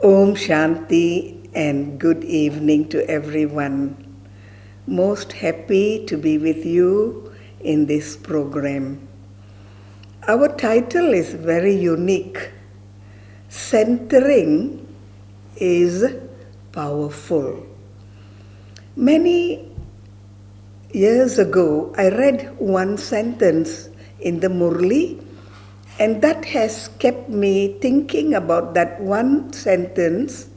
Om Shanti and good evening to everyone. Most happy to be with you in this program. Our title is very unique. Centering is powerful. Many years ago, I read one sentence in the Murli, and that has kept me thinking about that one sentence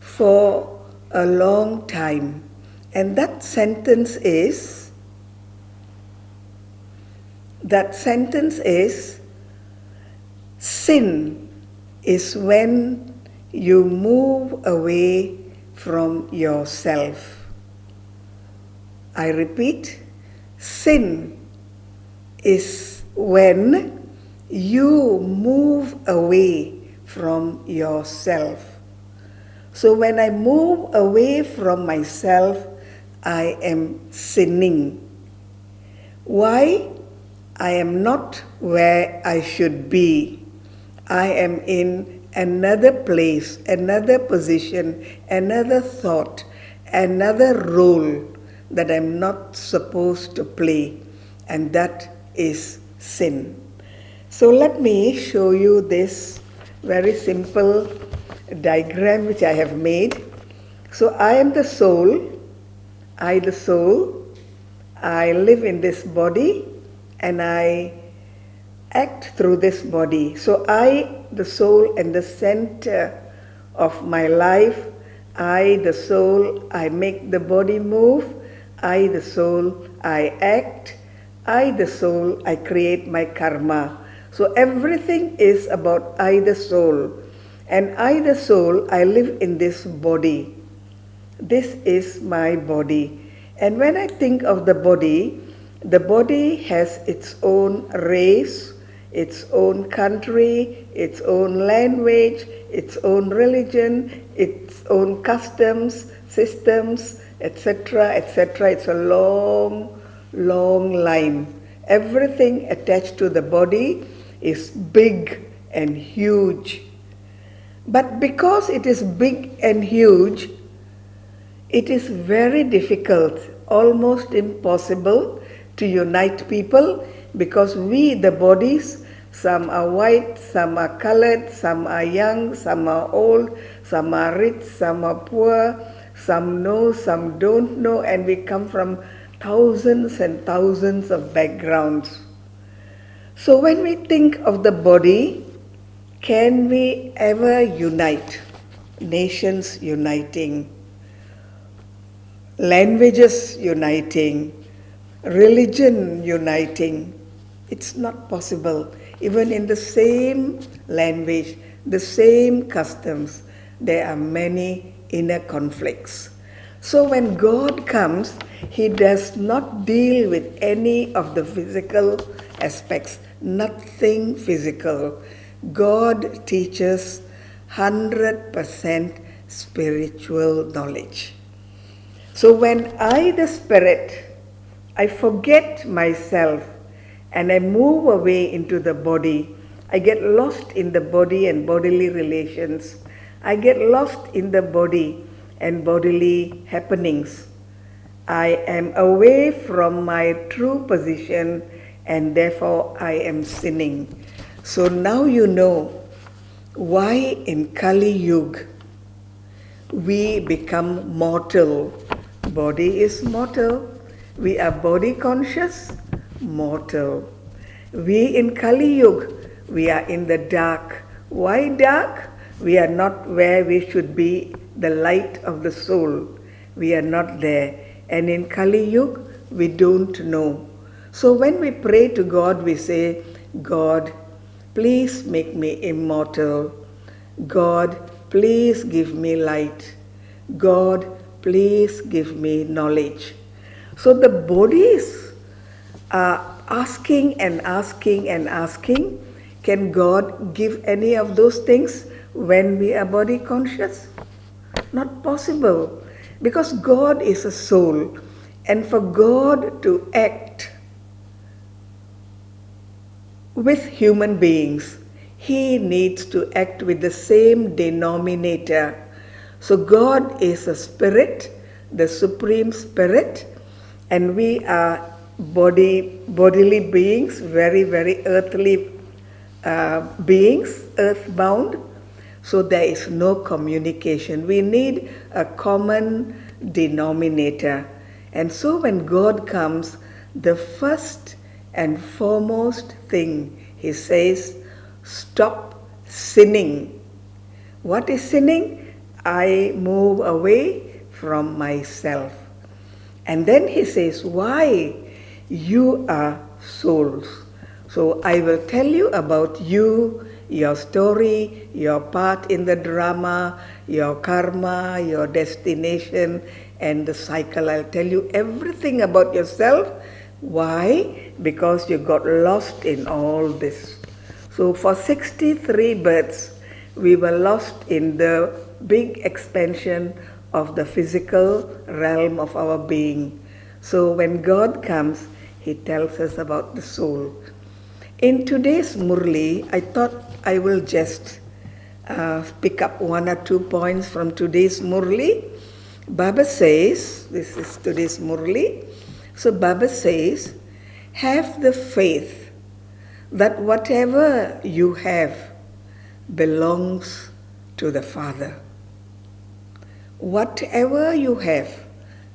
for a long time. And that sentence is, sin is when you move away from yourself. I repeat, sin is when you move away from yourself. So when I move away from myself, I am sinning. Why? I am not where I should be. I am in another place, another position, another thought, another role that I'm not supposed to play, and that is sin. So let me show you this very simple diagram which I have made. So I am the soul, I live in this body and I act through this body. So I, the soul, and the center of my life. I, the soul, I make the body move. I, the soul, I act. I, the soul, I create my karma. So everything is about I, the soul. And I, the soul, I live in this body. This is my body. And when I think of the body has its own race, its own country, its own language, its own religion, its own customs, systems, etc., etc. It's a long, long line. Everything attached to the body is big and huge. But because it is big and huge, it is very difficult, almost impossible, to unite people because we, the bodies, some are white, some are colored, some are young, some are old, some are rich, some are poor, some know, some don't know, and we come from thousands and thousands of backgrounds. So when we think of the body, can we ever unite? Nations uniting, languages uniting, religion uniting. It's not possible. Even in the same language, the same customs, there are many inner conflicts. So when God comes, He does not deal with any of the physical aspects, nothing physical. God teaches 100% spiritual knowledge. So when I, the spirit, I forget myself and I move away into the body, I get lost in the body and bodily relations. I get lost in the body and bodily happenings. I am away from my true position and therefore I am sinning. So now you know why in Kali Yuga we become mortal. Body is mortal. We are body conscious, mortal. We in Kali Yuga, we are in the dark. Why dark? We are not where we should be, the light of the soul. We are not there. And in Kali Yuga, we don't know. So when we pray to God, we say, God, please make me immortal. God, please give me light. God, please give me knowledge. So the bodies are asking and asking and asking, can God give any of those things when we are body conscious? Not possible, because God is a soul, and for God to act with human beings, he needs to act with the same denominator. So God is a spirit, the supreme spirit, and we are bodily beings, very, very earthly beings, earthbound. So there is no communication. We need a common denominator. And so when God comes, the first and foremost thing he says, stop sinning. What is sinning? I move away from myself. And then he says, why? You are souls. So I will tell you about you, your story, your part in the drama, your karma, your destination, and the cycle. I'll tell you everything about yourself. Why? Because you got lost in all this. So for 63 births, we were lost in the big expansion of the physical realm of our being. So when God comes, he tells us about the soul. In today's Murli, I thought I will just pick up one or 2 points from today's Murli. Baba says, this is today's Murli. So Baba says, have the faith that whatever you have belongs to the Father. Whatever you have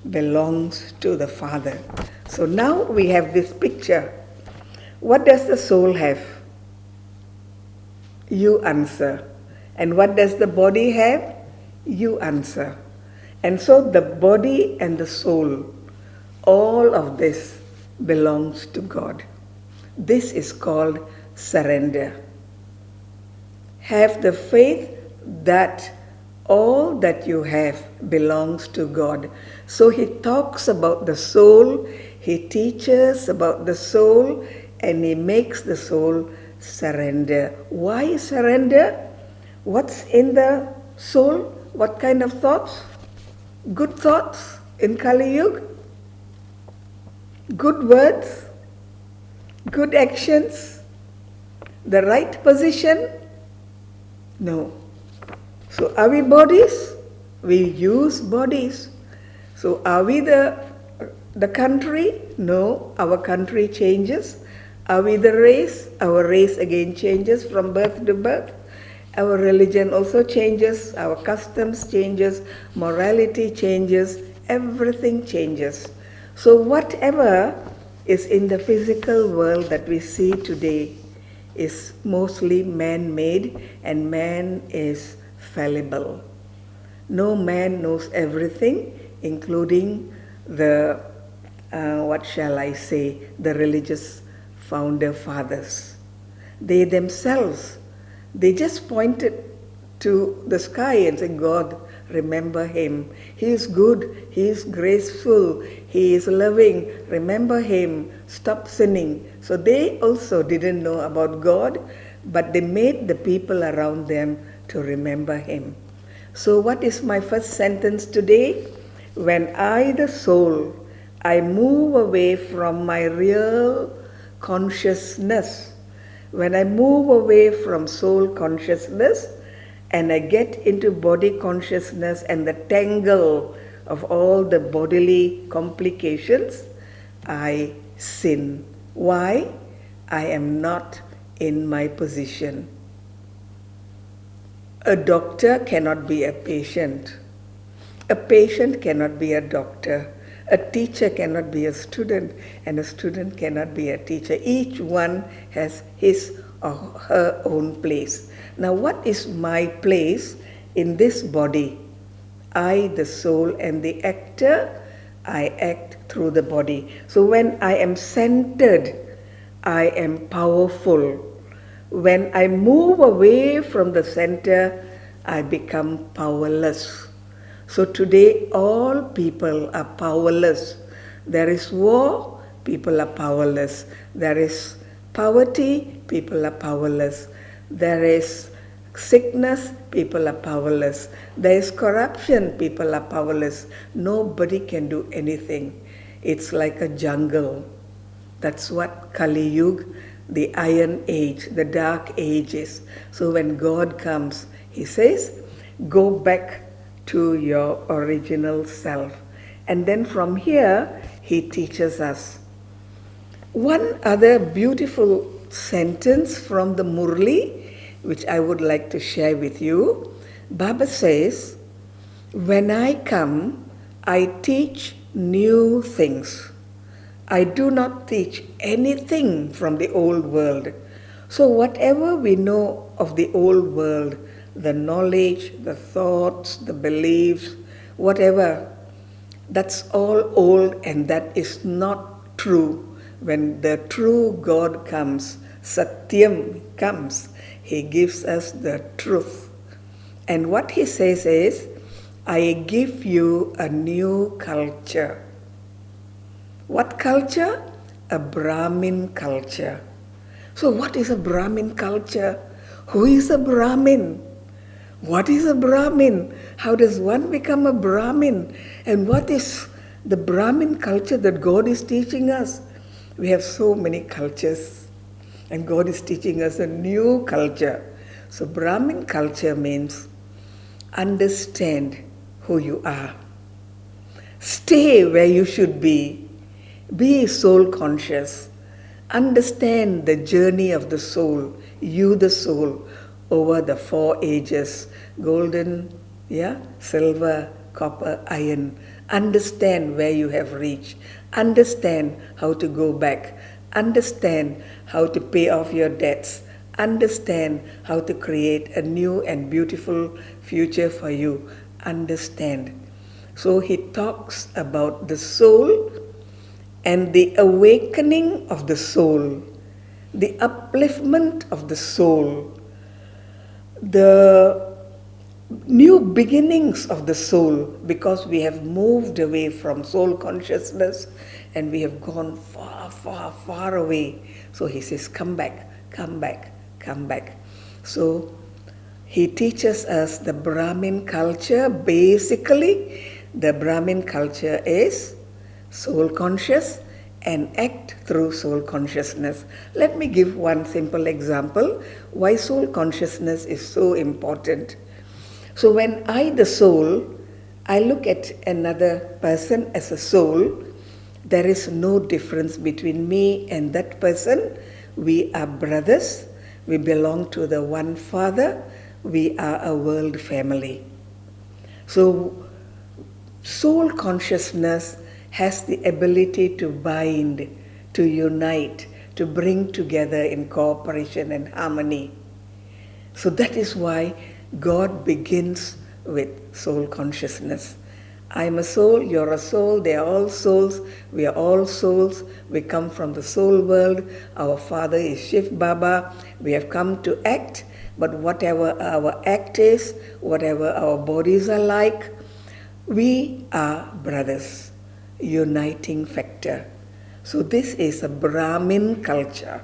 belongs to the Father. So now we have this picture. What does the soul have? You answer. And what does the body have? You answer. And so the body and the soul, all of this belongs to God. This is called surrender. Have the faith that all that you have belongs to God. So he talks about the soul, he teaches about the soul, and he makes the soul surrender. Why surrender? What's in the soul? What kind of thoughts? Good thoughts in Kali Yuga? Good words? Good actions? The right position? No. So are we bodies? We use bodies. So are we the country? No, our country changes. Are we the race? Our race again changes from birth to birth. Our religion also changes, our customs changes, morality changes, everything changes. So whatever is in the physical world that we see today is mostly man-made, and man is fallible. No man knows everything, including the, the religious founder fathers. They themselves, they just pointed to the sky and said, God, remember him. He is good, he is graceful, he is loving, remember him, stop sinning. So they also didn't know about God, but they made the people around them to remember him. So what is my first sentence today? When I, the soul, I move away from my real consciousness, when I move away from soul consciousness and I get into body consciousness and the tangle of all the bodily complications, I sin. Why? I am not in my position. A doctor cannot be a patient. A patient cannot be a doctor. A teacher cannot be a student, and a student cannot be a teacher. Each one has his or her own place. Now, what is my place in this body? I, the soul, and the actor, I act through the body. So when I am centered, I am powerful. When I move away from the center, I become powerless. So today all people are powerless. There is war, people are powerless. There is poverty, people are powerless. There is sickness, people are powerless. There is corruption, people are powerless. Nobody can do anything. It's like a jungle. That's what Kali Yuga, the iron age, the dark ages. So when God comes, he says, go back to your original self. And then from here, he teaches us. One other beautiful sentence from the Murli, which I would like to share with you. Baba says, when I come, I teach new things. I do not teach anything from the old world. So whatever we know of the old world, the knowledge, the thoughts, the beliefs, whatever, that's all old and that is not true. When the true God comes, Satyam comes, he gives us the truth. And what he says is, I give you a new culture. What culture? A Brahmin culture. So what is a Brahmin culture? Who is a Brahmin? What is a Brahmin? How does one become a Brahmin? And what is the Brahmin culture that God is teaching us? We have so many cultures, and God is teaching us a new culture. So Brahmin culture means understand who you are. Stay where you should be. Be soul conscious. Understand the journey of the soul, you the soul, over the 4 ages, golden, silver, copper, iron. Understand where you have reached. Understand how to go back. Understand how to pay off your debts. Understand how to create a new and beautiful future for you. Understand. So he talks about the soul and the awakening of the soul, the upliftment of the soul, the new beginnings of the soul, because we have moved away from soul consciousness and we have gone far, far, far away. So he says, come back, come back, come back. So he teaches us the Brahmin culture. Basically, the Brahmin culture is soul conscious and act through soul consciousness. Let me give one simple example why soul consciousness is so important. So when I, the soul, I look at another person as a soul, there is no difference between me and that person. We are brothers. We belong to the one Father. We are a world family. So soul consciousness has the ability to bind, to unite, to bring together in cooperation and harmony. So that is why God begins with soul consciousness. I am a soul, you're a soul, they are all souls, we are all souls, we come from the soul world, our father is Shiv Baba, we have come to act, but whatever our act is, whatever our bodies are like, we are brothers, uniting factor. So this is a Brahmin culture.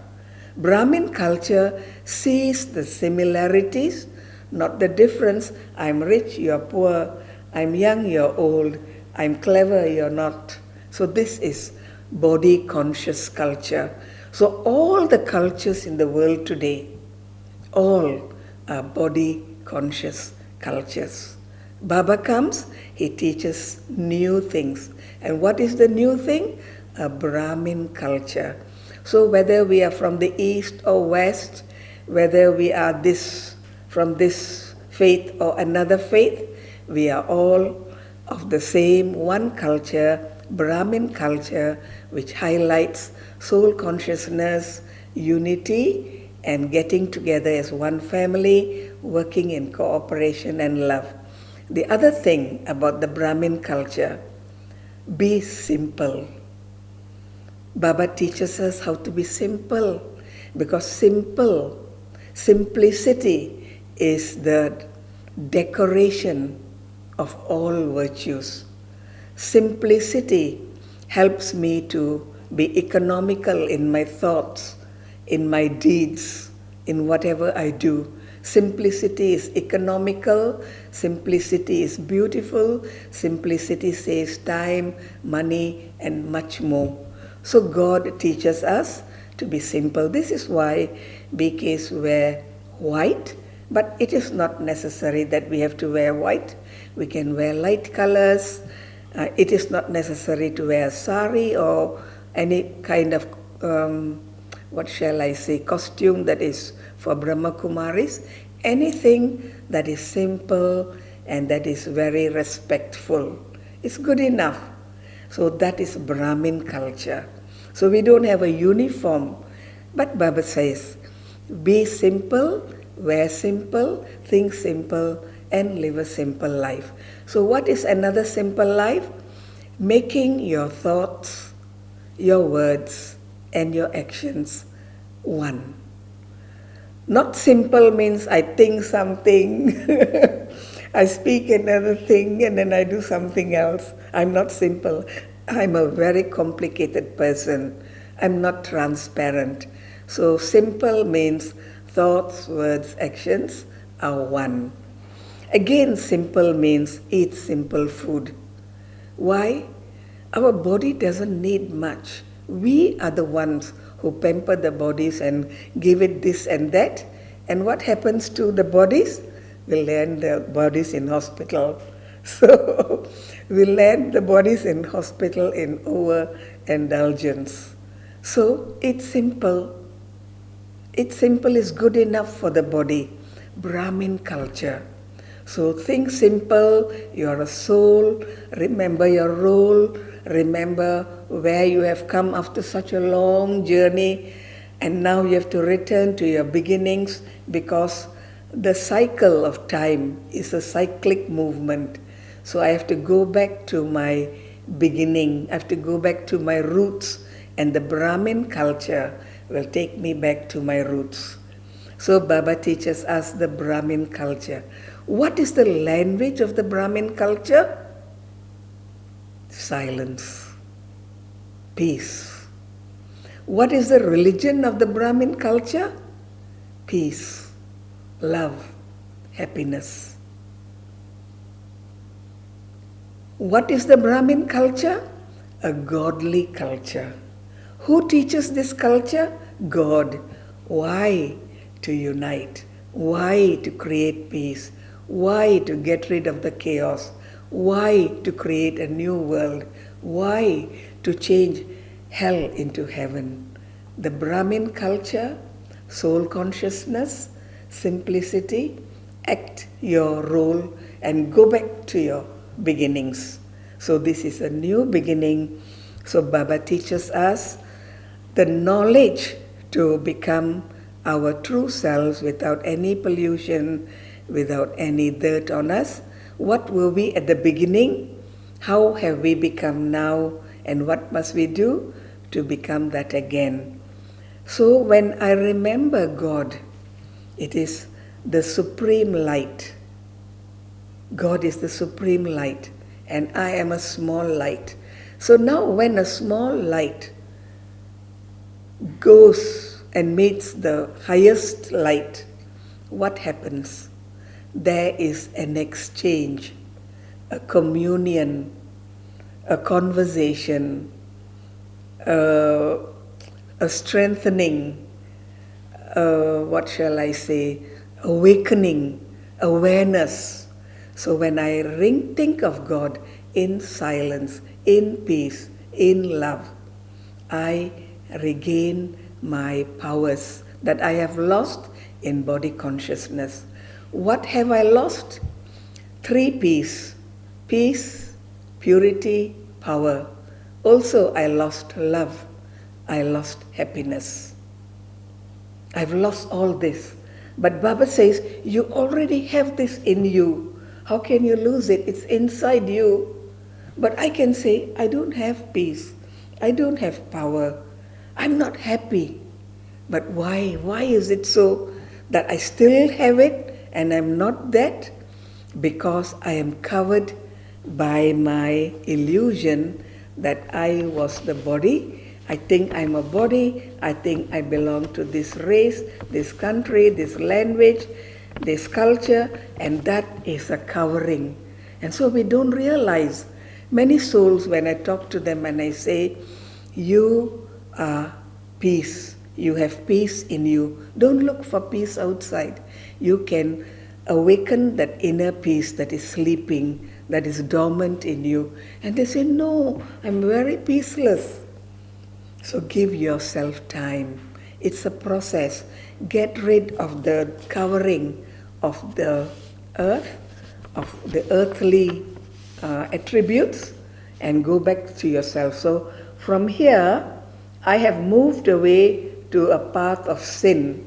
Brahmin culture sees the similarities, not the difference. I'm rich, you're poor. I'm young, you're old. I'm clever, you're not. So this is body conscious culture. So all the cultures in the world today, all are body conscious cultures. Baba comes, he teaches new things. And what is the new thing? A Brahmin culture. So whether we are from the east or west, whether we are from this faith or another faith, we are all of the same one culture, Brahmin culture, which highlights soul consciousness, unity, and getting together as one family, working in cooperation and love. The other thing about the Brahmin culture, be simple. Baba teaches us how to be simple, because simplicity is the decoration of all virtues. Simplicity helps me to be economical in my thoughts, in my deeds, in whatever I do. Simplicity is economical, simplicity is beautiful, simplicity saves time, money, and much more. So God teaches us to be simple. This is why BKs wear white, but it is not necessary that we have to wear white. We can wear light colors. It is not necessary to wear sari or any kind of, what shall I say, costume that is for Brahma Kumaris. Anything that is simple and that is very respectful is good enough. So that is Brahmin culture. So we don't have a uniform. But Baba says, be simple, wear simple, think simple, and live a simple life. So what is another simple life? Making your thoughts, your words, and your actions one. Not simple means I think something, I speak another thing, and then I do something else. I'm not simple. I'm a very complicated person. I'm not transparent. So simple means thoughts, words, actions are one. Again, simple means eat simple food. Why? Our body doesn't need much. We are the ones who pamper the bodies and give it this and that. And what happens to the bodies? We land the bodies in hospital. So we land the bodies in hospital in overindulgence. So it's simple. It's simple is good enough for the body. Brahmin culture. So think simple, you are a soul, remember your role, remember where you have come after such a long journey, and now you have to return to your beginnings, because the cycle of time is a cyclic movement. So I have to go back to my beginning, I have to go back to my roots, and the Brahmin culture will take me back to my roots. So Baba teaches us the Brahmin culture. What is the language of the Brahmin culture? Silence, peace. What is the religion of the Brahmin culture? Peace, love, happiness. What is the Brahmin culture? A godly culture. Who teaches this culture? God. Why? To unite. Why? To create peace. Why? To get rid of the chaos. Why? To create a new world. Why? To change hell into heaven. The Brahmin culture, soul consciousness, simplicity, act your role and go back to your beginnings. So this is a new beginning. So Baba teaches us the knowledge to become our true selves without any pollution, without any dirt on us. What were we at the beginning? How have we become now? And what must we do to become that again? So when I remember God, it is the supreme light. God is the supreme light, and I am a small light. So now when a small light goes and meets the highest light, what happens? There is an exchange, a communion, a conversation, a strengthening, what shall I say, awakening, awareness. So when I think of God in silence, in peace, in love, I regain my powers that I have lost in body consciousness. What have I lost? 3 P's. Peace, purity, power. Also I lost love. I lost happiness. I've lost all this. But Baba says, you already have this in you. How can you lose it? It's inside you. But I can say, I don't have peace. I don't have power. I'm not happy. But why? Why is it so that I still have it and I'm not that? Because I am covered by my illusion that I was the body. I think I'm a body. I think I belong to this race, this country, this language, this culture, and that is a covering. And so we don't realize. Many souls, when I talk to them and I say, you are peace, You have peace in you. Don't look for peace outside. You can awaken that inner peace that is sleeping, that is dormant in you. And they say, no, I'm very peaceless. So give yourself time. It's a process. Get rid of the covering of the earth, of the earthly attributes, and go back to yourself. So from here, I have moved away to a path of sin.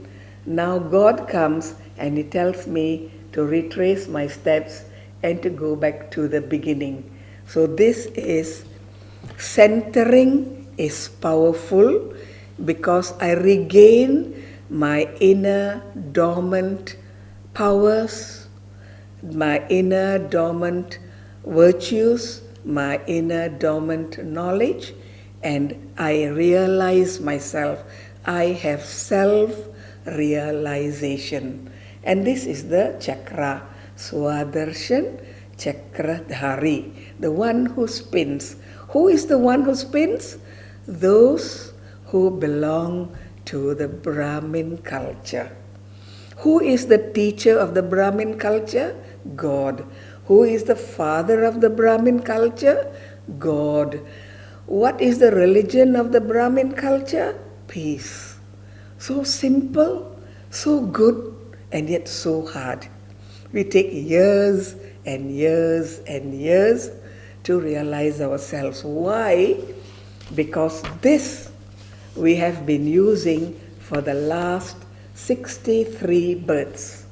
Now God comes and He tells me to retrace my steps and to go back to the beginning. So this is centering is powerful because I regain my inner dormant powers, my inner dormant virtues, my inner dormant knowledge, and I realize myself. I have self-realization. And this is the chakra, Swadarshan Chakradhari, the one who spins. Who is the one who spins? Those who belong to the Brahmin culture. Who is the teacher of the Brahmin culture? God. Who is the father of the Brahmin culture? God. What is the religion of the Brahmin culture? Peace. So simple, so good, and yet so hard. We take years and years and years to realize ourselves. Why? Because this we have been using for the last 63 births.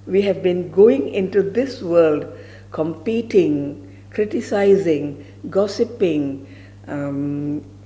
We have been going into this world competing, criticizing, gossiping,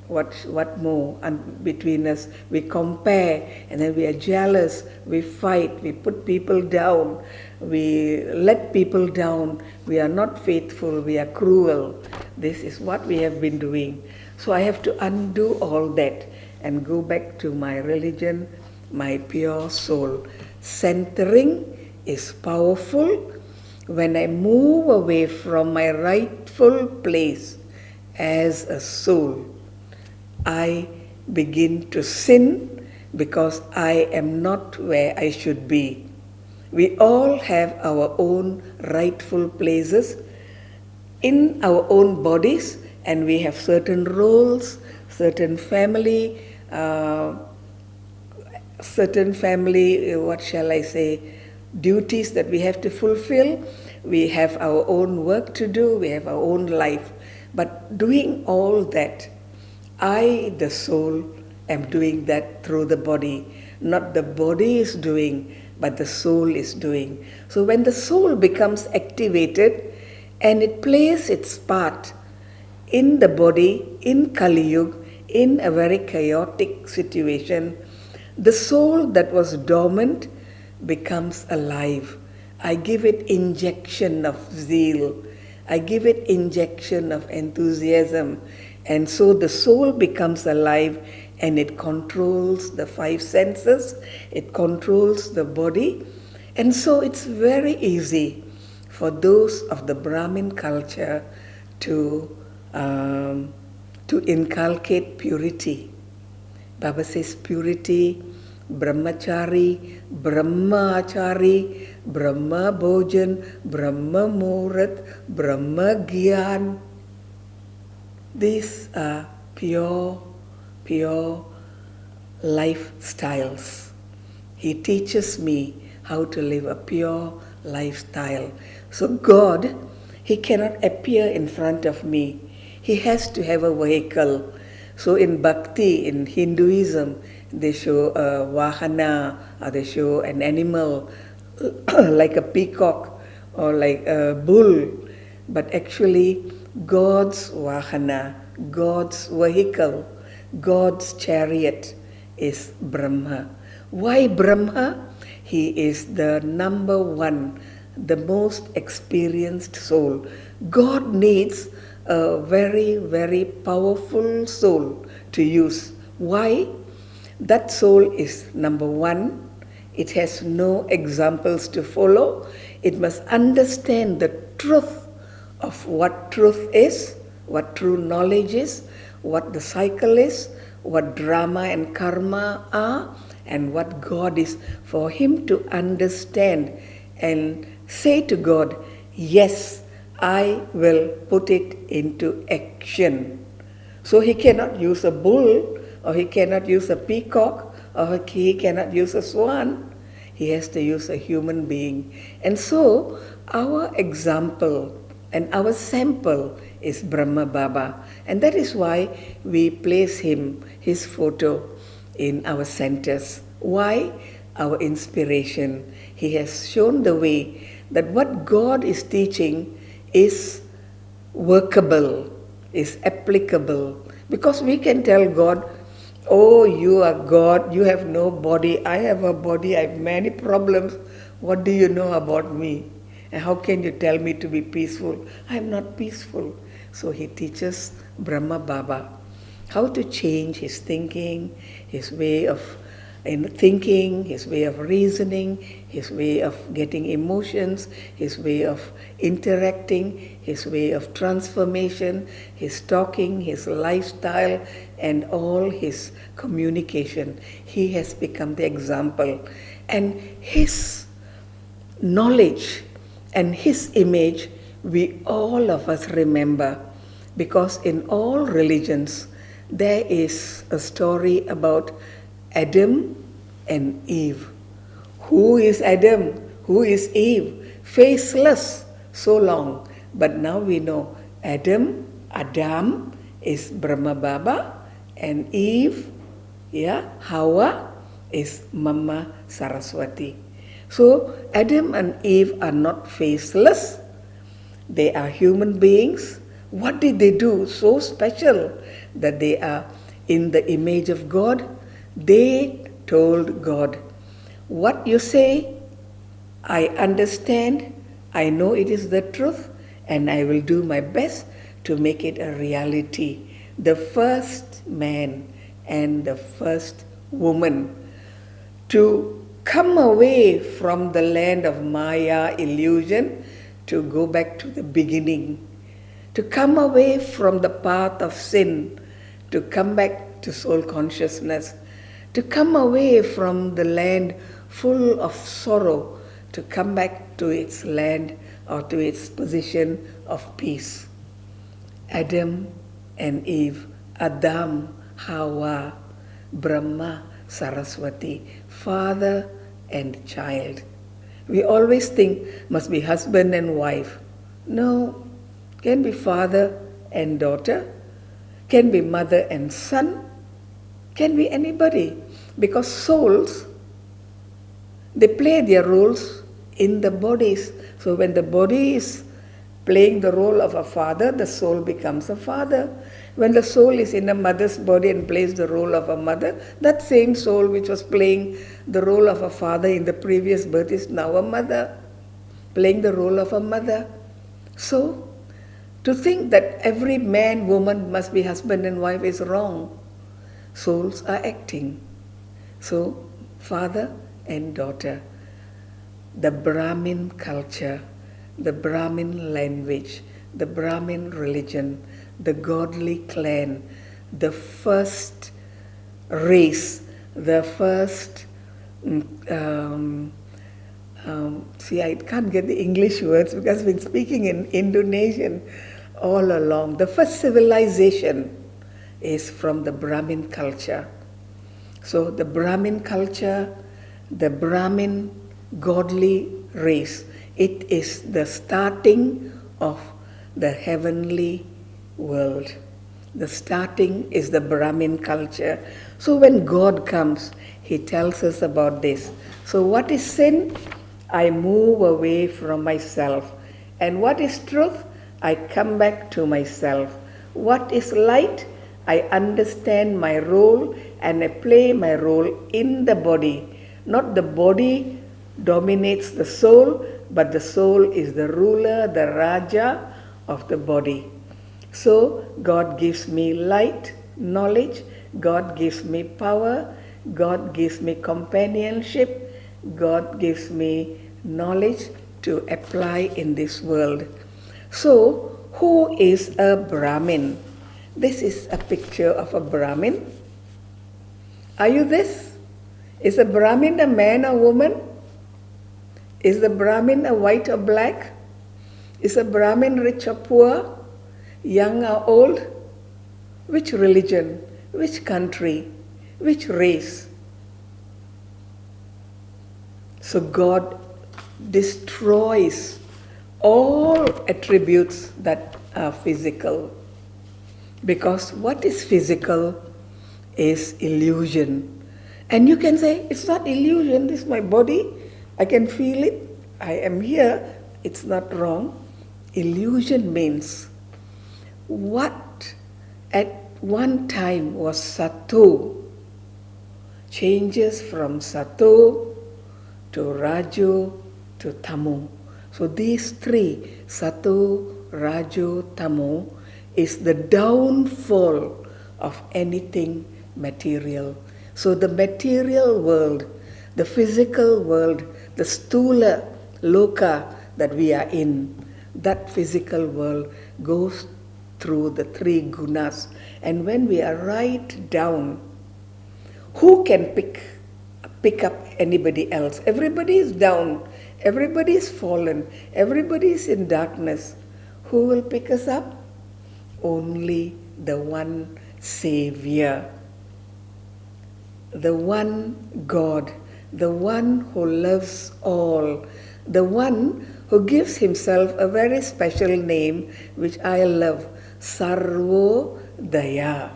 what more between us. We compare, and then we are jealous, we fight, we put people down, we let people down, we are not faithful, we are cruel. This is what we have been doing. So I have to undo all that and go back to my religion, my pure soul. Centering is powerful when I move away from my rightful place as a soul. I begin to sin because I am not where I should be. We all have our own rightful places in our own bodies, and we have certain roles, certain family, what shall I say, duties that we have to fulfill. We have our own work to do, we have our own life. But doing all that, I, the soul, am doing that through the body. Not the body is doing, but the soul is doing. So when the soul becomes activated and it plays its part in the body, in Kali Yuga, in a very chaotic situation, the soul that was dormant becomes alive. I give it injection of zeal. I give it injection of enthusiasm. And so the soul becomes alive and it controls the five senses, it controls the body. And so it's very easy for those of the Brahmin culture to inculcate purity. Baba says purity, brahmachari, brahmachari, brahma bhojan, brahma murat, brahma gyan. These are pure lifestyles. He teaches me how to live a pure lifestyle. So God, He cannot appear in front of me. He has to have a vehicle. So in Bhakti, in Hinduism, they show a vahana, or they show an animal like a peacock or like a bull. But actually, God's vahana, God's vehicle, God's chariot is Brahma. Why Brahma? He is the number one, the most experienced soul. God needs a very, very powerful soul to use. Why? That soul is number one. It has no examples to follow. It must understand the truth of what truth is, what true knowledge is, what the cycle is, what drama and karma are, and what God is, for him to understand and say to God, yes, I will put it into action. So he cannot use a bull, or he cannot use a peacock, or he cannot use a swan. He has to use a human being. And so our example and our sample is Brahma Baba. And that is why we place him, his photo, in our centers. Why? Our inspiration. He has shown the way that what God is teaching is workable, is applicable. Because we can tell God, oh, you are God, you have no body, I have a body, I have many problems. What do you know about me? And how can you tell me to be peaceful? I am not peaceful. So he teaches Brahma Baba how to change his thinking, his way of thinking, his way of reasoning, his way of getting emotions, his way of interacting, his way of transformation, his talking, his lifestyle, and all his communication. He has become the example. And his knowledge and his image, we all of us remember, because in all religions there is a story about Adam and Eve. Who is Adam? Who is Eve? Faceless so long. But now we know Adam is Brahma Baba, and Eve, Hawa is Mama Saraswati. So Adam and Eve are not faceless. They are human beings. What did they do so special that they are in the image of God? They told God, what you say, I understand, I know it is the truth, and I will do my best to make it a reality. The first man and the first woman to come away from the land of Maya illusion, to go back to the beginning, to come away from the path of sin, to come back to soul consciousness, to come away from the land full of sorrow, to come back to its land or to its position of peace. Adam and Eve, Adam, Hawa, Brahma, Saraswati, father and child. We always think must be husband and wife. No, can be father and daughter, can be mother and son, can be anybody. Because souls, they play their roles in the bodies. So when the body is playing the role of a father, the soul becomes a father. When the soul is in a mother's body and plays the role of a mother, that same soul which was playing the role of a father in the previous birth is now a mother, playing the role of a mother. So, to think that every man, woman must be husband and wife is wrong. Souls are acting. So, father and daughter, the Brahmin culture, the Brahmin language, the Brahmin religion, the godly clan, the first race, the first, I can't get the English words because I've been speaking in Indonesian all along. The first civilization is from the Brahmin culture. So the Brahmin culture, the Brahmin godly race, it is the starting of the heavenly world. The starting is the Brahmin culture. So when God comes, He tells us about this. So what is sin? I move away from myself. And what is truth? I come back to myself. What is light? I understand my role and I play my role in the body. Not the body dominates the soul, but the soul is the ruler, the Raja of the body. So God gives me light, knowledge, God gives me power, God gives me companionship, God gives me knowledge to apply in this world. So, who is a Brahmin? This is a picture of a Brahmin. Are you this? Is a Brahmin a man or woman? Is the Brahmin a white or black? Is a Brahmin rich or poor? Young or old? Which religion? Which country? Which race? So God destroys all attributes that are physical. Because what is physical is illusion. And you can say, it's not illusion, this is my body, I can feel it, I am here, it's not wrong. Illusion means what at one time was Sato changes from Sato to Rajo to Tamo. So these three, Sato, Rajo, Tamo, is the downfall of anything material. So the material world, the physical world, the stula, loka that we are in, that physical world goes through the three gunas. And when we are right down, who can pick up anybody else? Everybody is down, everybody is fallen, everybody is in darkness. Who will pick us up? Only the one Savior, the one God, the one who loves all, the one who gives himself a very special name which I love, Sarvo Daya.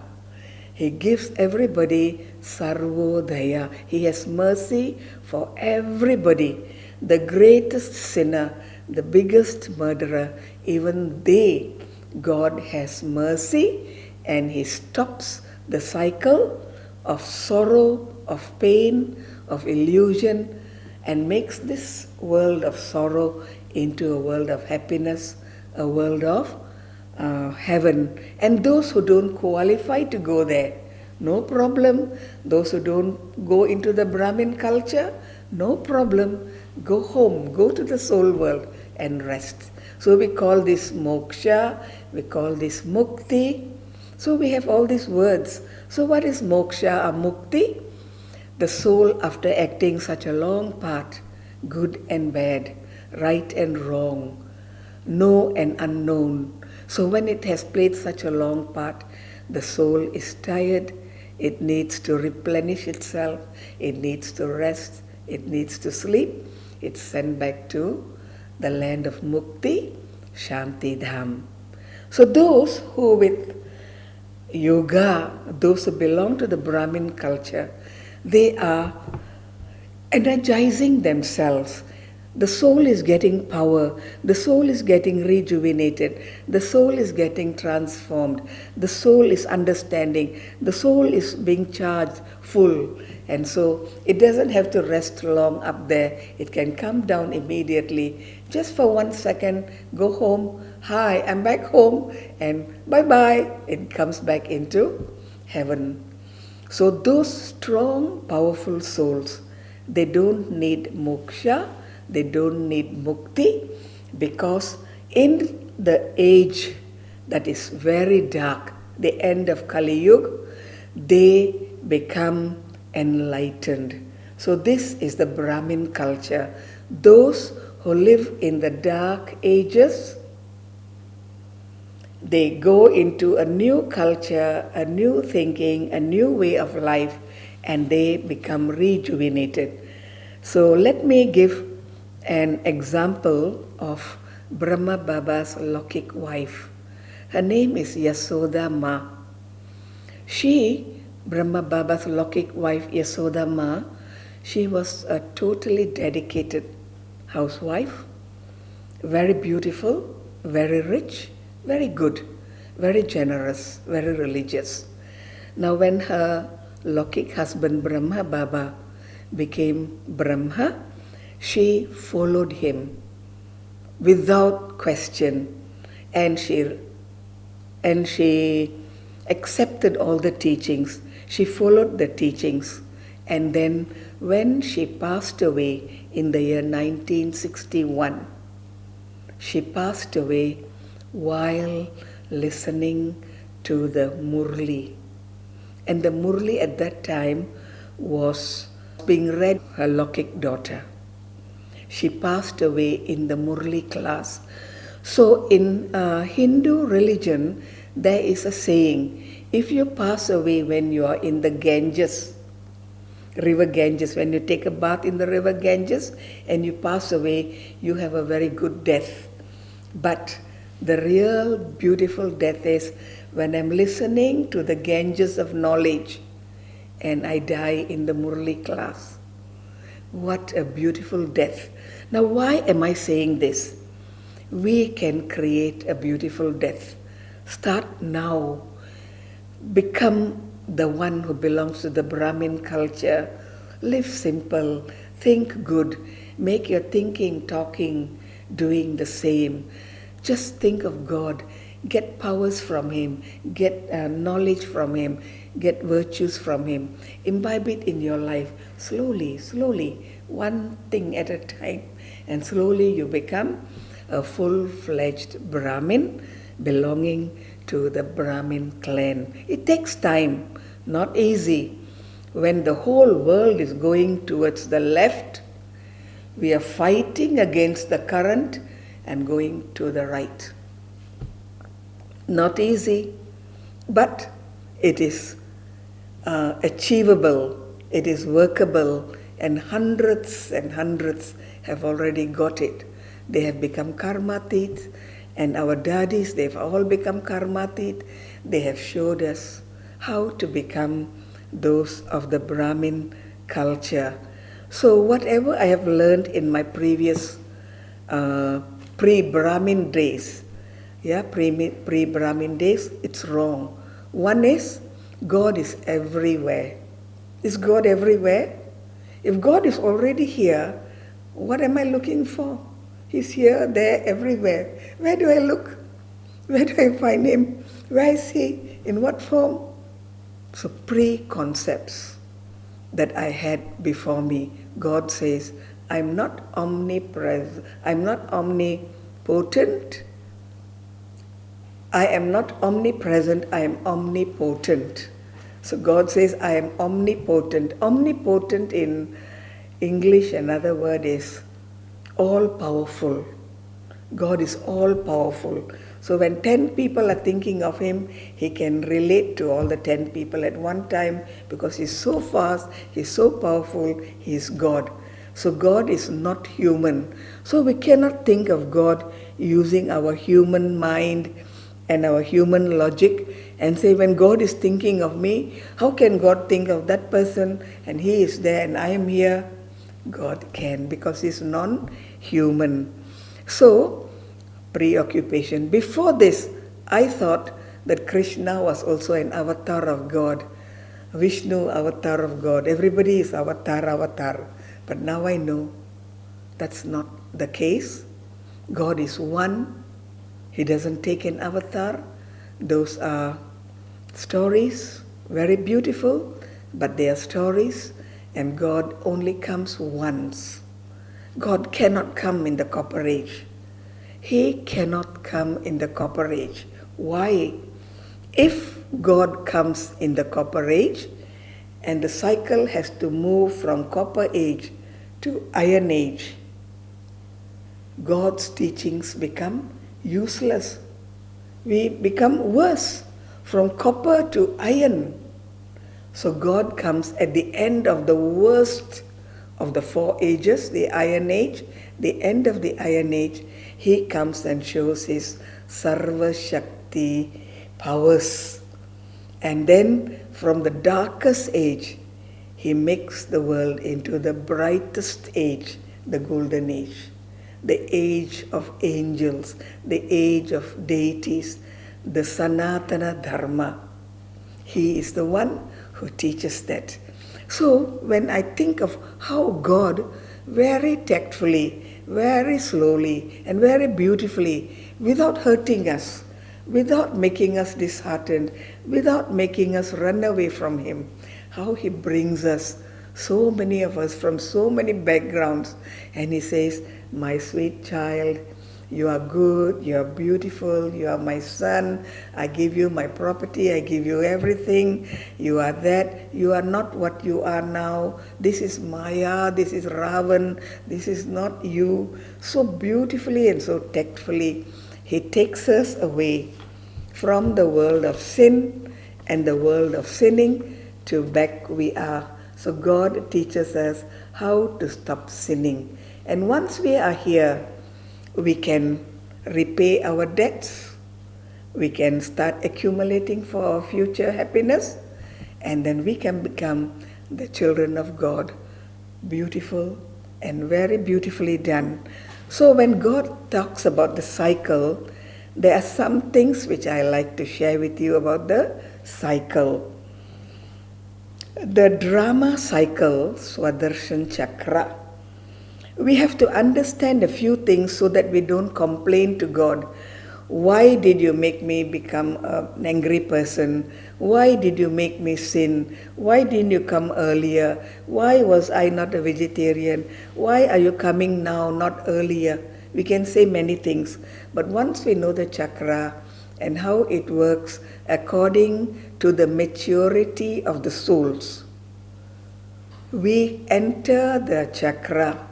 He gives everybody Sarvo Daya. He has mercy for everybody. The greatest sinner, the biggest murderer, even they, God has mercy, and He stops the cycle of sorrow, of pain, of illusion, and makes this world of sorrow into a world of happiness, a world of heaven. And those who don't qualify to go there, no problem. Those who don't go into the Brahmin culture, no problem. Go home, go to the soul world and rest. So we call this Moksha, we call this Mukti. So we have all these words. So what is Moksha or Mukti? The soul, after acting such a long part, good and bad, right and wrong, know and unknown. So when it has played such a long part, the soul is tired, it needs to replenish itself, it needs to rest, it needs to sleep. It's sent back to the land of Mukti, Shanti Dham. So those who with yoga, those who belong to the Brahmin culture, they are energizing themselves. The soul is getting power, the soul is getting rejuvenated, the soul is getting transformed, the soul is understanding, the soul is being charged full. And so it doesn't have to rest long up there, it can come down immediately. Just for 1 second, go home, hi, I'm back home, and bye-bye, it comes back into heaven. So those strong, powerful souls, they don't need moksha, they don't need mukti, because in the age that is very dark, the end of Kali Yuga, they become enlightened. So this is the Brahmin culture. Those who live in the dark ages, they go into a new culture, a new thinking, a new way of life, and they become rejuvenated. So let me give an example of Brahma Baba's Lokik wife. Her name is Yasoda Ma. She, Brahma Baba's Lokik wife Yasoda Ma, she was a totally dedicated housewife, very beautiful, very rich, very good, very generous, very religious. Now when her Lokik husband Brahma Baba became Brahma, she followed him without question, and she accepted all the teachings. She followed the teachings, and then when she passed away in the year 1961, she passed away while listening to the Murli. And the Murli at that time was being read her Lokik daughter. She passed away in the Murli class. So in Hindu religion, there is a saying, if you pass away when you are in the Ganges, river Ganges, when you take a bath in the river Ganges and you pass away, you have a very good death. But the real beautiful death is when I'm listening to the Ganges of knowledge and I die in the Murli class. What a beautiful death. Now, why am I saying this? We can create a beautiful death. Start now. Become the one who belongs to the Brahmin culture. Live simple. Think good. Make your thinking, talking, doing the same. Just think of God. Get powers from Him. Get knowledge from Him. Get virtues from Him. Imbibe it in your life. Slowly, slowly. One thing at a time. And slowly you become a full-fledged Brahmin belonging to the Brahmin clan. It takes time, not easy. When the whole world is going towards the left, we are fighting against the current and going to the right. Not easy, but it is achievable, it is workable, and hundreds have already got it. They have become karmatit, and our daddies, they've all become karmatit. They have showed us how to become those of the Brahmin culture. So whatever I have learned in my previous pre-Brahmin days, pre-Brahmin days, it's wrong. One is, God is everywhere. Is God everywhere? If God is already here, what am I looking for? He's here, there, everywhere. Where do I look? Where do I find Him? Where is He? In what form? So preconcepts that I had before me. God says, I'm not omnipresent, I'm not omnipotent. I am not omnipresent, I am omnipotent. So God says, I am omnipotent. Omnipotent in English, another word is all-powerful. God is all-powerful. So when 10 people are thinking of Him, He can relate to all the 10 people at one time because He's so fast, He's so powerful, He is God. So God is not human. So we cannot think of God using our human mind and our human logic and say, when God is thinking of me, how can God think of that person and he is there and I am here? God can, because He's non-human. So, preoccupation. Before this, I thought that Krishna was also an avatar of God. Vishnu, avatar of God. Everybody is avatar. But now I know that's not the case. God is one. He doesn't take an avatar. Those are stories, very beautiful, but they are stories, and God only comes once. God cannot come in the copper age. He cannot come in the copper age. Why? If God comes in the copper age, and the cycle has to move from copper age to iron age, God's teachings become useless. We become worse, from copper to iron. So God comes at the end of the worst of the 4 ages, the Iron Age, the end of the Iron Age. He comes and shows His Sarva Shakti powers. And then from the darkest age, He makes the world into the brightest age, the Golden Age. The age of angels, the age of deities, the Sanatana Dharma. He is the one who teaches that. So when I think of how God very tactfully, very slowly and very beautifully, without hurting us, without making us disheartened, without making us run away from Him, how He brings us, so many of us from so many backgrounds, and He says, my sweet child, You are good, you are beautiful, you are my son, I give you my property, I give you everything, you are that, you are not what you are now, this is Maya, this is Ravan, this is not you. So beautifully and so tactfully, he takes us away from the world of sin and the world of sinning to back we are. So God teaches us how to stop sinning. And once we are here, we can repay our debts, we can start accumulating for our future happiness, and then we can become the children of God. Beautiful and very beautifully done. So when God talks about the cycle, there are some things which I like to share with you about the cycle. The drama cycle, Swadershan Chakra. We have to understand a few things so that we don't complain to God. Why did you make me become an angry person? Why did you make me sin? Why didn't you come earlier? Why was I not a vegetarian? Why are you coming now, not earlier? We can say many things. But once we know the chakra and how it works according to the maturity of the souls, we enter the chakra,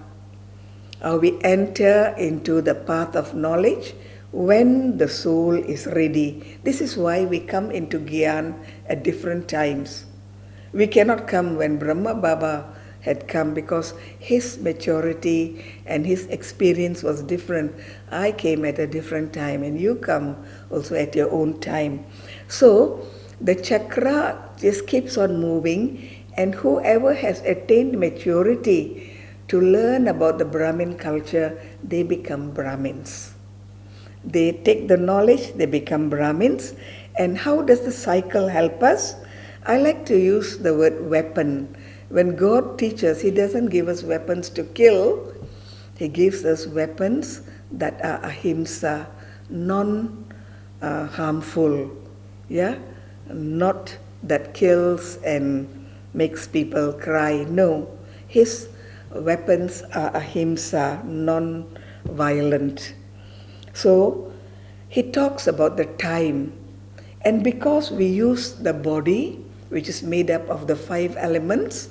or we enter into the path of knowledge when the soul is ready. This is why we come into Gyan at different times. We cannot come when Brahma Baba had come because his maturity and his experience was different. I came at a different time and you come also at your own time. So the chakra just keeps on moving, and whoever has attained maturity to learn about the Brahmin culture, they become Brahmins. They take the knowledge, they become Brahmins. And how does the cycle help us? I like to use the word weapon. When God teaches, He doesn't give us weapons to kill, He gives us weapons that are ahimsa, non-harmful, yeah? Not that kills and makes people cry. No, His weapons are ahimsa, non-violent. So he talks about the time, and because we use the body, which is made up of the 5 elements,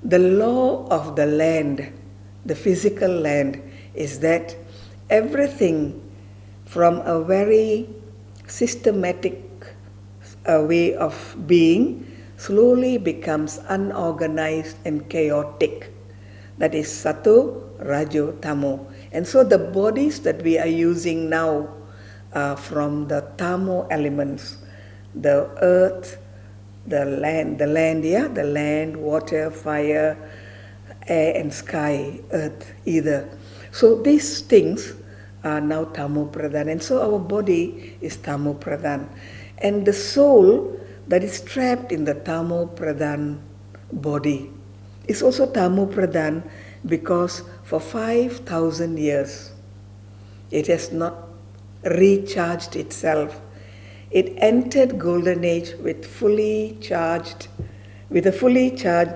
the law of the land, the physical land, is that everything from a very systematic way of being slowly becomes unorganized and chaotic. That is Sato, Rajo, Tamo. And so the bodies that we are using now are from the Tamo elements, the earth, the land, yeah, the land, water, fire, air and sky, earth, either. So these things are now Tamo Pradhan, and so our body is Tamo Pradhan. And the soul that is trapped in the Tamo Pradhan body is also Tamo Pradhan, because for 5,000 years it has not recharged itself. It entered Golden Age with a fully charged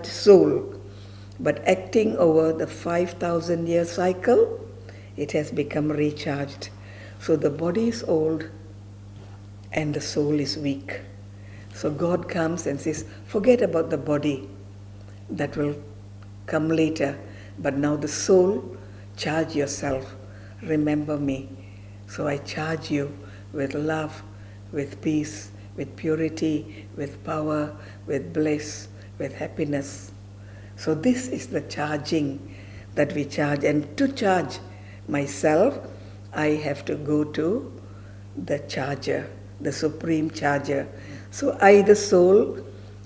soul, but acting over the 5,000 year cycle, it has become recharged. So the body is old and the soul is weak. So God comes and says, forget about the body, that will come later. But now the soul, charge yourself, remember me. So I charge you with love, with peace, with purity, with power, with bliss, with happiness. So this is the charging that we charge. And to charge myself, I have to go to the charger, the supreme charger. So I, the soul,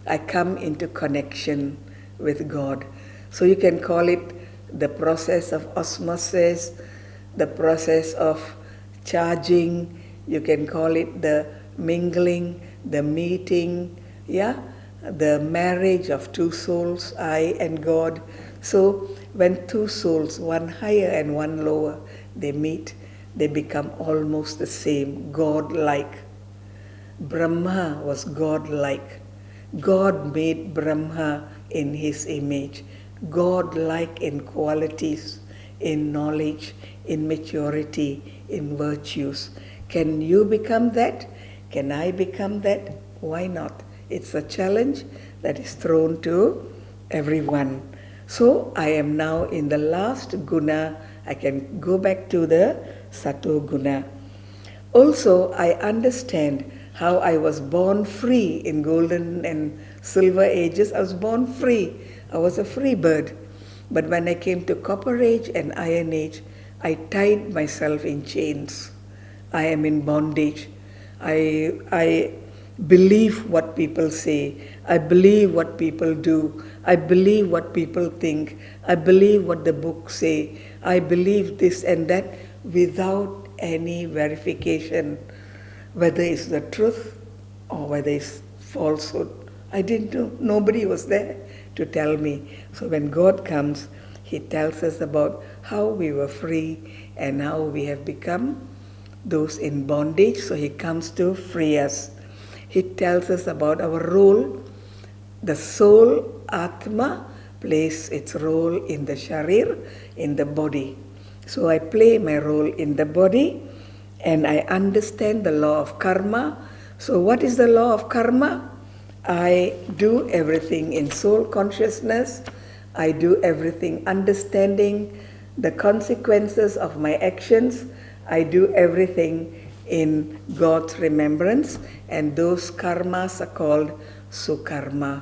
I come into connection with God. So you can call it the process of osmosis, the process of charging, you can call it the mingling, the meeting, yeah, the marriage of 2 souls, I and God. So when 2 souls, one higher and one lower, they meet, they become almost the same, God-like. Brahma was God-like. God made Brahma in his image, God-like in qualities, in knowledge, in maturity, in virtues. Can you become that? Can I become that? Why not? It's a challenge that is thrown to everyone. So I am now in the last guna. I can go back to the Sato guna. Also, I understand how I was born free in golden and silver ages. I was born free. I was a free bird. But when I came to copper age and iron age, I tied myself in chains. I am in bondage. I believe what people say. I believe what people do. I believe what people think. I believe what the books say. I believe this and that without any verification whether it's the truth or whether it's falsehood. I didn't know. Nobody was there to tell me. So when God comes, He tells us about how we were free and how we have become those in bondage. So He comes to free us. He tells us about our role. The soul, Atma, plays its role in the Sharir, in the body. So I play my role in the body and I understand the law of karma. So what is the law of karma? I do everything in soul consciousness. I do everything understanding the consequences of my actions. I do everything in God's remembrance, and those karmas are called sukarma.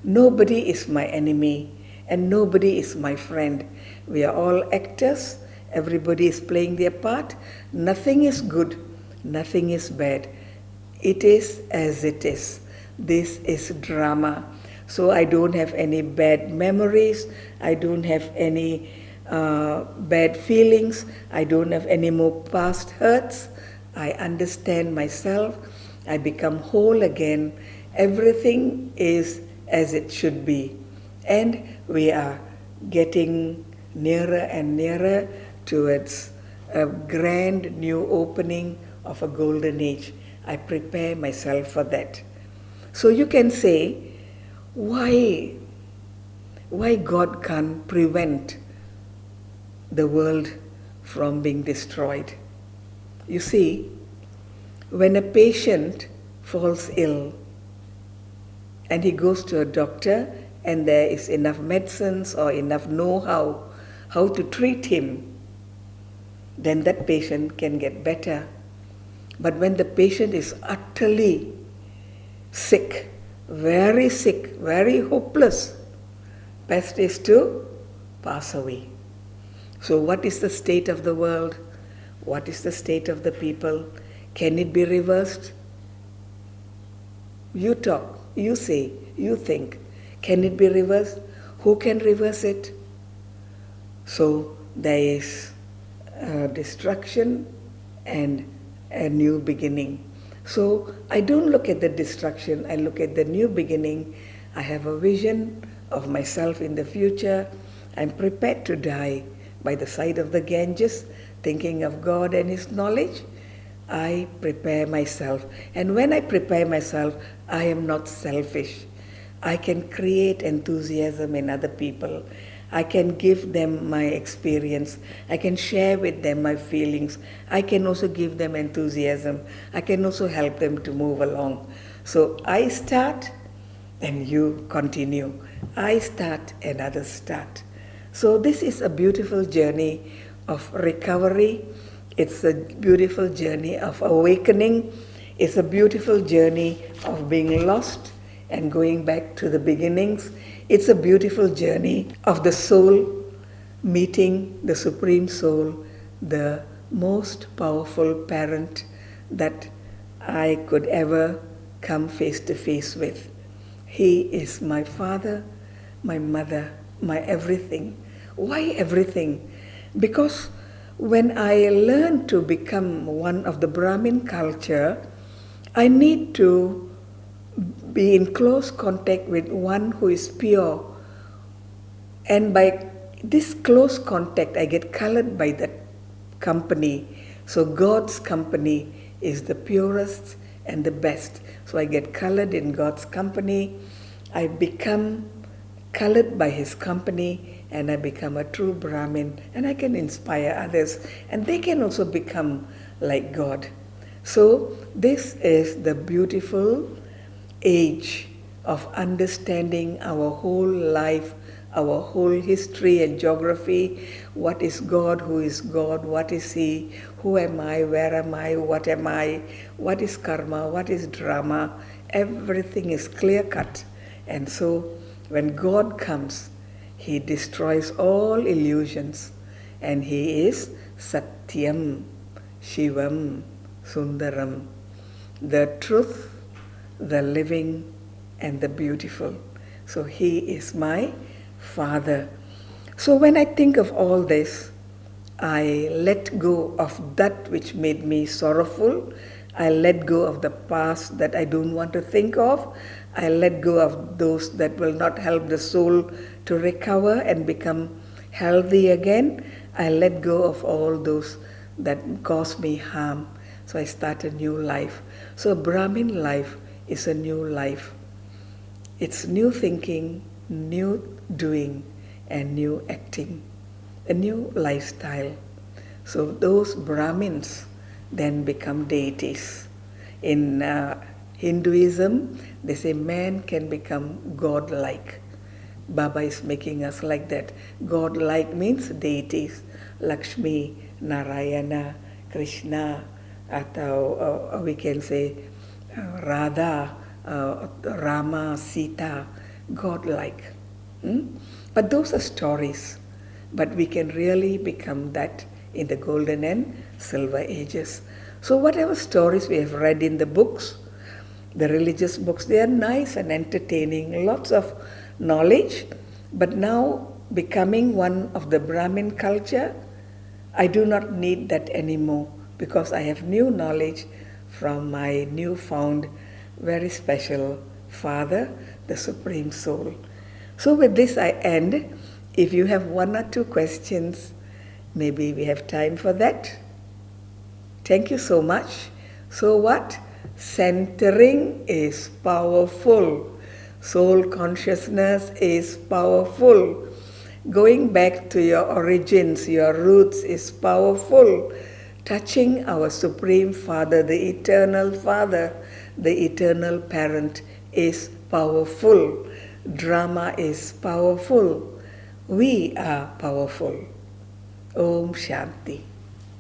Nobody is my enemy and nobody is my friend. We are all actors. Everybody is playing their part. Nothing is good, nothing is bad. It is as it is. This is drama. So I don't have any bad memories. I don't have any bad feelings. I don't have any more past hurts. I understand myself. I become whole again. Everything is as it should be. And we are getting nearer and nearer towards a grand new opening of a golden age. I prepare myself for that. So you can say, why God can't prevent the world from being destroyed? You see, when a patient falls ill and he goes to a doctor and there is enough medicines or enough know-how how to treat him, then that patient can get better. But when the patient is utterly sick, very hopeless, best is to pass away. So what is the state of the world? What is the state of the people? Can it be reversed? You talk, you say, you think. Can it be reversed? Who can reverse it? So there is destruction and a new beginning. So I don't look at the destruction, I look at the new beginning. I have a vision of myself in the future. I'm prepared to die by the side of the Ganges, thinking of God and His knowledge. I prepare myself. And when I prepare myself, I am not selfish. I can create enthusiasm in other people. I can give them my experience. I can share with them my feelings. I can also give them enthusiasm. I can also help them to move along. So I start and you continue. I start and others start. So this is a beautiful journey of recovery. It's a beautiful journey of awakening. It's a beautiful journey of being lost and going back to the beginnings. It's a beautiful journey of the soul meeting the Supreme Soul, the most powerful parent that I could ever come face to face with. He is my father, my mother, my everything. Why everything? Because when I learn to become one of the Brahmin culture, I need to be in close contact with one who is pure. And by this close contact, I get colored by that company. So God's company is the purest and the best. So I get colored in God's company. I become colored by His company, and I become a true Brahmin, and I can inspire others, and they can also become like God. So this is the beautiful age of understanding our whole life, our whole history and geography. What is God? Who is God? What is He? Who am I? Where am I? What am I? What is karma? What is drama? Everything is clear cut. And so when God comes, He destroys all illusions, and He is Satyam, Shivam, Sundaram, the truth, the living, and the beautiful. So He is my Father. So when I think of all this, I let go of that which made me sorrowful. I let go of the past that I don't want to think of. I let go of those that will not help the soul to recover and become healthy again. I let go of all those that cause me harm. So I start a new life. So Brahmin life is a new life. It's new thinking, new doing, and new acting, a new lifestyle. So those Brahmins then become deities. In Hinduism, they say man can become God-like. Baba is making us like that. God-like means deities. Lakshmi, Narayana, Krishna, atau we can say Radha, Rama, Sita, God-like. But those are stories. But we can really become that in the golden and silver ages. So whatever stories we have read in the books, the religious books, they are nice and entertaining, lots of knowledge. But now, becoming one of the Brahmin culture, I do not need that anymore, because I have new knowledge from my newfound, very special Father, the Supreme Soul. So with this I end. If you have one or two questions, maybe we have time for that. Thank you so much. So what? Centering is powerful. Soul consciousness is powerful. Going back to your origins, your roots is powerful. Touching our Supreme Father, the Eternal Father, the Eternal Parent is powerful. Drama is powerful. We are powerful. Om Shanti.